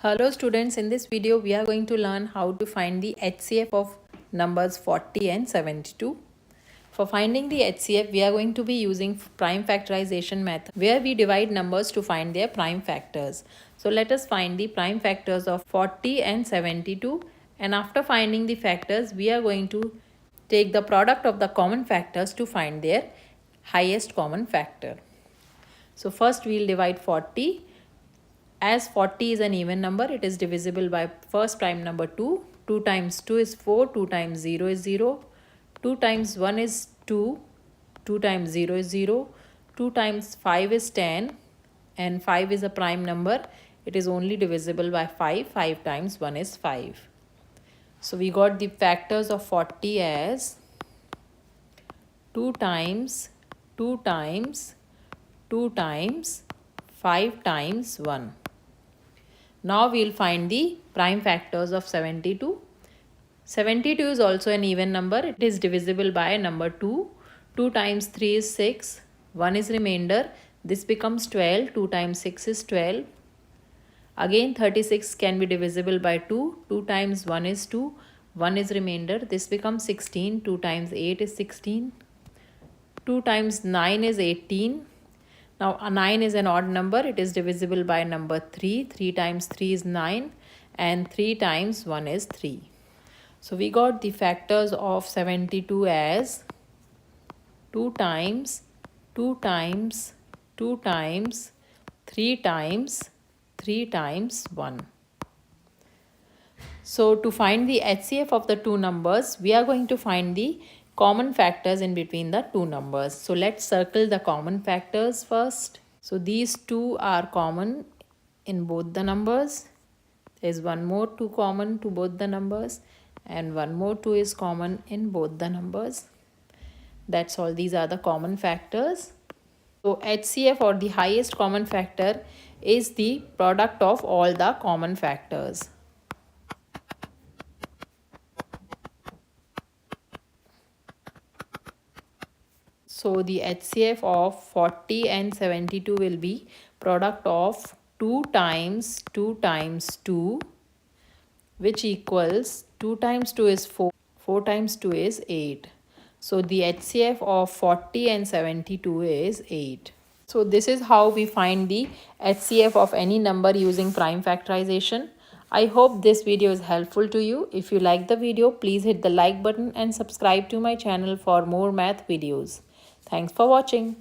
Hello students, in this video we are going to learn how to find the HCF of numbers 40 and 72. For finding the HCF, we are going to be using prime factorization method where we divide numbers to find their prime factors. So let us find the prime factors of 40 and 72, and after finding the factors we are going to take the product of the common factors to find their highest common factor. So first we will divide 40. As 40 is an even number, it is divisible by first prime number 2. 2 times 2 is 4, 2 times 0 is 0, 2 times 1 is 2, 2 times 0 is 0, 2 times 5 is 10, and 5 is a prime number. It is only divisible by 5, 5 times 1 is 5. So we got the factors of 40 as 2 times 2 times 2 times 5 times 1. Now we will find the prime factors of 72. 72 is also an even number. It is divisible by number 2. 2 times 3 is 6. 1 is remainder. This becomes 12. 2 times 6 is 12. Again 36 can be divisible by 2. 2 times 1 is 2. 1 is remainder. This becomes 16. 2 times 8 is 16. 2 times 9 is 18. Now 9 is an odd number. It is divisible by number 3. 3 times 3 is 9 and 3 times 1 is 3. So we got the factors of 72 as 2 times 2 times 2 times 3 times 3 times 1. So to find the HCF of the two numbers, we are going to find the common factors in between the two numbers. So let's circle the common factors first. So these two are common in both the numbers. There is one more 2 common to both the numbers, and one more 2 is common in both the numbers. That's all. These are the common factors. So HCF, or the highest common factor, is the product of all the common factors. So the HCF of 40 and 72 will be product of 2 times 2 times 2, which equals 2 times 2 is 4, 4 times 2 is 8. So the HCF of 40 and 72 is 8. So this is how we find the HCF of any number using prime factorization. I hope this video is helpful to you. If you like the video, please hit the like button and subscribe to my channel for more math videos. Thanks for watching.